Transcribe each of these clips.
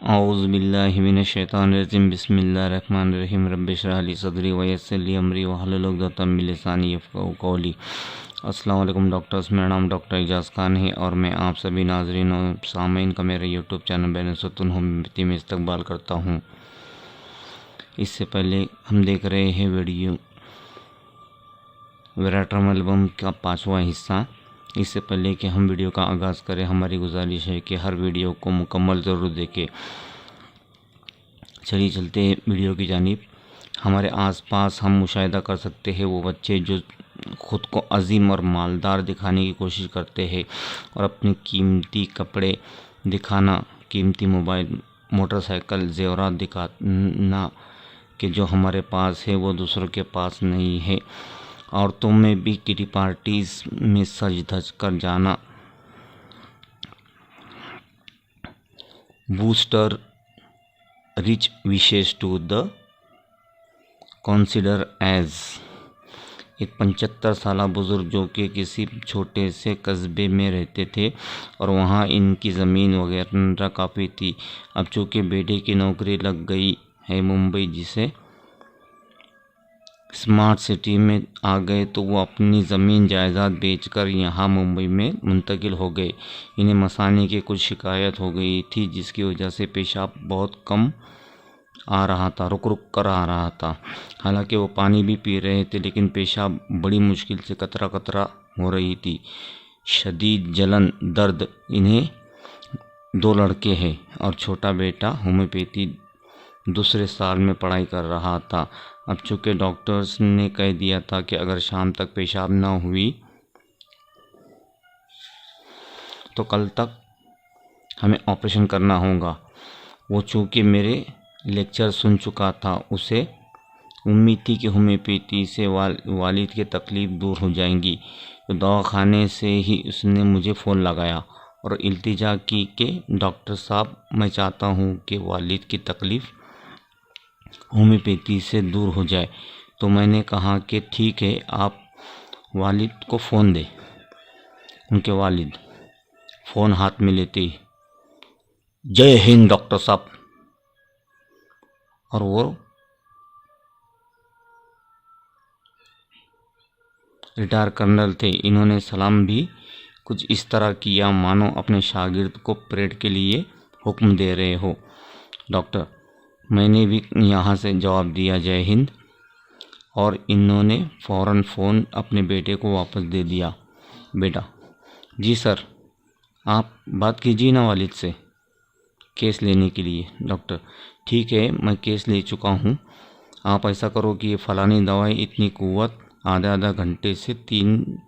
औज़ु बिल्लाहि मिनश शैतानिर रजीम बिस्मिल्लाहिर रहमानिर रहीम रब्बि इश्रह ली सदरी व यस्सिर ली अमरी वहलुल उक़दतम मिन लिसानी यफ़क़हू क़ौली। अस्सलाम वालेकुम डॉक्टर्स, मेरा नाम डॉक्टर एजाज़ खान है और मैं आप सभी नाज़रीन और सामीन का मेरे यूट्यूब चैनल बेनसुतुन होम्योपैथी में इस्तकबाल करता हूँ। इससे पहले हम देख रहे हैं वीडियो वेराट्रम एल्बम का 5वां हिस्सा। इससे पहले कि हम वीडियो का आगाज़ करें, हमारी गुजारिश है कि हर वीडियो को मुकम्मल ज़रूर देखें। चलिए चलते हैं वीडियो की जानिब। हमारे आसपास हम मुशाहिदा कर सकते हैं वो बच्चे जो ख़ुद को अजीम और मालदार दिखाने की कोशिश करते हैं और अपने कीमती कपड़े दिखाना, कीमती मोबाइल, मोटरसाइकिल, जेवरात दिखाना कि जो हमारे पास है वो दूसरों के पास नहीं है। औरतों में भी किटी पार्टीज़ में सज धज कर जाना, बूस्टर रिच विशेष टू द कंसिडर एज। एक 75 साल बुज़ुर्ग जो कि किसी छोटे से कस्बे में रहते थे और वहाँ इनकी ज़मीन वगैरह काफ़ी थी। अब चूँकि बेटे की नौकरी लग गई है मुंबई जिसे स्मार्ट सिटी में आ गए, तो वो अपनी ज़मीन जायदाद बेचकर यहाँ मुंबई में मुंतकिल हो गए। इन्हें मसाने की कुछ शिकायत हो गई थी जिसकी वजह से पेशाब बहुत कम आ रहा था, रुक रुक कर आ रहा था। हालांकि वो पानी भी पी रहे थे लेकिन पेशाब बड़ी मुश्किल से कतरा कतरा हो रही थी। शदीद जलन, दर्द। इन्हें 2 लड़के हैं और छोटा बेटा होम्योपैथी दूसरे साल में पढ़ाई कर रहा था। अब चूँकि डॉक्टर्स ने कह दिया था कि अगर शाम तक पेशाब ना हुई तो कल तक हमें ऑपरेशन करना होगा। वो चूँकि मेरे लेक्चर सुन चुका था, उसे उम्मीद थी कि होम्योपैथी से वालिद की तकलीफ़ दूर हो जाएंगी। तो दवाखाने से ही उसने मुझे फ़ोन लगाया और इल्तिजा की कि डॉक्टर साहब, मैं चाहता हूँ कि वालिद की तकलीफ़ होम्योपैथी से दूर हो जाए। तो मैंने कहा कि ठीक है, आप वालिद को फ़ोन दें। उनके वालिद फ़ोन हाथ में लेते ही, जय हिंद डॉक्टर साहब, और वो रिटायर कर्नल थे। इन्होंने सलाम भी कुछ इस तरह किया मानो अपने शागिर्द को परेड के लिए हुक्म दे रहे हो। डॉक्टर, मैंने भी यहाँ से जवाब दिया, जय हिंद, और इन्होंने फ़ौरन फ़ोन अपने बेटे को वापस दे दिया। बेटा, जी सर, आप बात कीजिए ना वालिद से केस लेने के लिए। डॉक्टर, ठीक है, मैं केस ले चुका हूँ। आप ऐसा करो कि ये फ़लानी दवाई इतनी कुव्वत आधा घंटे से 3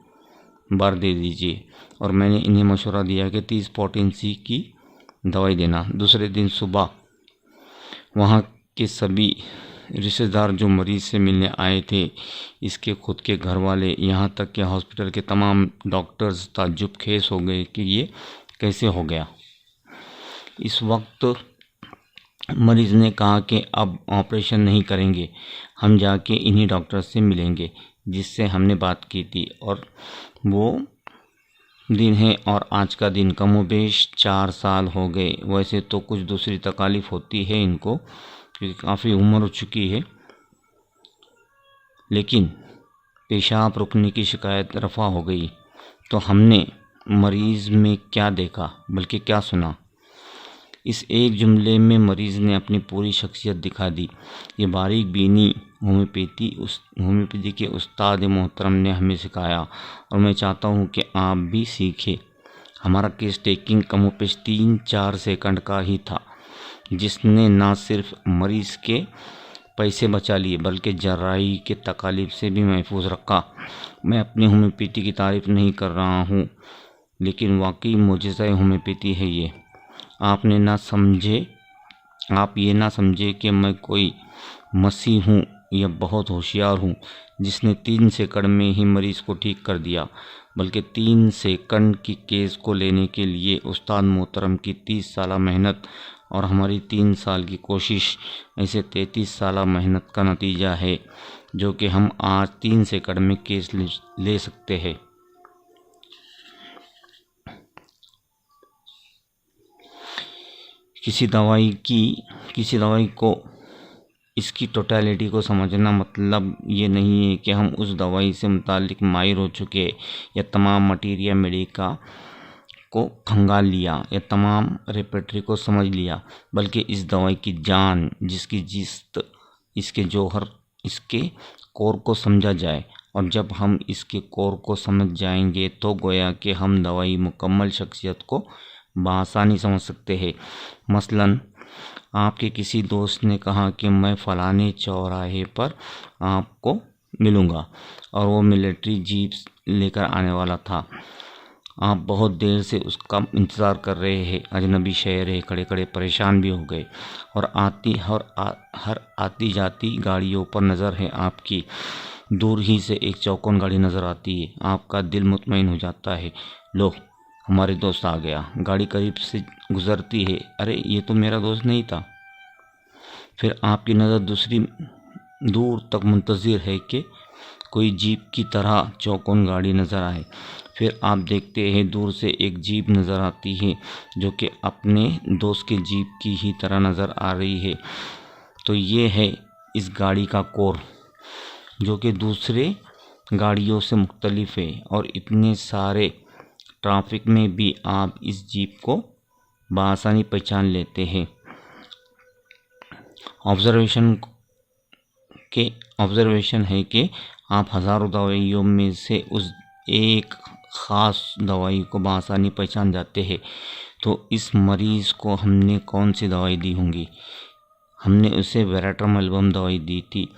बार दे दीजिए। और मैंने इन्हें मशवरा दिया कि 30 पोटेंसी की दवाई देना। दूसरे दिन सुबह वहाँ के सभी रिश्तेदार जो मरीज़ से मिलने आए थे, इसके खुद के घर वाले, यहाँ तक कि हॉस्पिटल के तमाम डॉक्टर्स ताज्जुब खेस हो गए कि ये कैसे हो गया। इस वक्त मरीज़ ने कहा कि अब ऑपरेशन नहीं करेंगे, हम जाके इन्हीं डॉक्टर से मिलेंगे जिससे हमने बात की थी। और वो दिन है और आज का दिन कमोबेश 4 साल हो गए। वैसे तो कुछ दूसरी तकालीफ होती है इनको क्योंकि काफ़ी उम्र हो चुकी है, लेकिन पेशाब रुकने की शिकायत रफ़ा हो गई। तो हमने मरीज़ में क्या देखा बल्कि क्या सुना, इस एक जुमले में मरीज़ ने अपनी पूरी शख्सियत दिखा दी। ये बारीक बीनी होम्योपैथी के उस्ताद मोहतरम ने हमें सिखाया और मैं चाहता हूँ कि आप भी सीखें। हमारा केस टेकिंग कमोपेश 3-4 सेकंड का ही था, जिसने ना सिर्फ मरीज़ के पैसे बचा लिए बल्कि जर्राही के तकालीफ से भी महफूज रखा। मैं अपनी होम्योपैथी की तारीफ़ नहीं कर रहा हूँ, लेकिन वाकई मोजिज़ा होम्योपैथी है ये। आप ये ना समझे कि मैं कोई मसीह हूँ या बहुत होशियार हूँ जिसने 3 सेकंड में ही मरीज़ को ठीक कर दिया, बल्कि 3 सेकंड की केस को लेने के लिए उस्ताद मोहतरम की 30 साल मेहनत और हमारी 3 साल की कोशिश, ऐसे 33 साल मेहनत का नतीजा है जो कि हम आज 3 सेकंड में केस ले सकते हैं। किसी दवाई को इसकी टोटलिटी को समझना मतलब ये नहीं है कि हम उस दवाई से मुतालिक माहिर हो चुके या तमाम मटीरिया मेडिका को खंगाल लिया या तमाम रेपेटरी को समझ लिया, बल्कि इस दवाई की जान, जिसकी जिस्त, इसके जौहर, इसके कोर को समझा जाए। और जब हम इसके कोर को समझ जाएंगे तो गोया कि हम दवाई मुकम्मल शख्सियत को बआसानी समझ सकते हैं। मसलन आपके किसी दोस्त ने कहा कि मैं फ़लाने चौराहे पर आपको मिलूँगा, और वो मिलिट्री जीप लेकर आने वाला था। आप बहुत देर से उसका इंतज़ार कर रहे हैं। अजनबी शहर है, खड़े खड़े परेशान भी हो गए, और हर आती जाती गाड़ियों पर नज़र है आपकी। दूर ही से एक चौकोन गाड़ी नज़र आती है, आपका दिल मुतमईन हो जाता है, लो हमारे दोस्त आ गया। गाड़ी करीब से गुजरती है, अरे ये तो मेरा दोस्त नहीं था। फिर आपकी नज़र दूसरी दूर तक मुंतज़िर है कि कोई जीप की तरह चौकोन गाड़ी नज़र आए। फिर आप देखते हैं दूर से एक जीप नज़र आती है जो कि अपने दोस्त के जीप की ही तरह नज़र आ रही है। तो ये है इस गाड़ी का कोर, जो कि दूसरे गाड़ियों से मुख्तलिफ है, और इतने सारे ट्रैफिक में भी आप इस जीप को बआसानी पहचान लेते हैं। ऑब्जर्वेशन है कि आप हज़ारों दवाइयों में से उस एक ख़ास दवाई को बआसानी पहचान जाते हैं। तो इस मरीज़ को हमने कौन सी दवाई दी होंगी? हमने उसे वेराट्रामाइबम दवाई दी थी।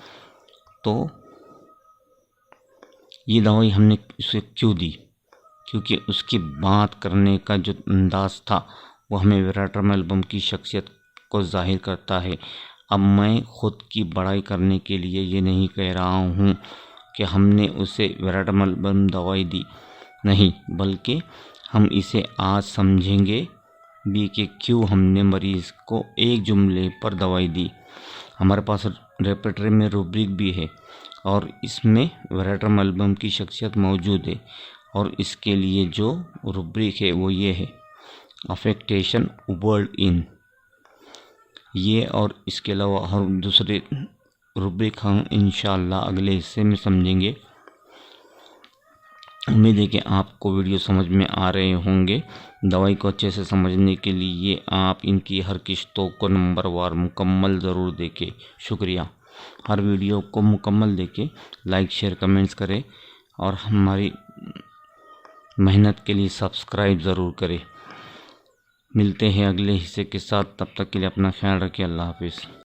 तो ये दवाई हमने उसे क्यों दी? क्योंकि उसकी बात करने का जो अंदाज़ था वो हमें वेराट्रामाइबम की शख्सियत को ज़ाहिर करता है। अब मैं ख़ुद की बड़ाई करने के लिए ये नहीं कह रहा हूँ कि हमने उसे वेराट्रामाइबम दवाई दी, नहीं, बल्कि हम इसे आज समझेंगे भी कि क्यों हमने मरीज़ को एक जुमले पर दवाई दी। हमारे पास रेपेटरी में रूब्रिक भी है, और इसमें वेराट्रामाइबम की शख्सियत मौजूद है, और इसके लिए जो रूब्रिक है वो ये है, अफेक्टेशन वर्ल्ड इन। ये और इसके अलावा हर दूसरे रूब्रिक हम इंशाअल्लाह अगले हिस्से में समझेंगे। उम्मीद है कि आपको वीडियो समझ में आ रहे होंगे। दवाई को अच्छे से समझने के लिए आप इनकी हर किस्तों को नंबरवार मुकम्मल ज़रूर देखें। शुक्रिया। हर वीडियो को मुकम्मल देखें, लाइक शेयर कमेंट्स करें, और हमारी मेहनत के लिए सब्सक्राइब ज़रूर करें। मिलते हैं अगले हिस्से के साथ, तब तक के लिए अपना ख्याल रखिए। अल्लाह हाफिज़।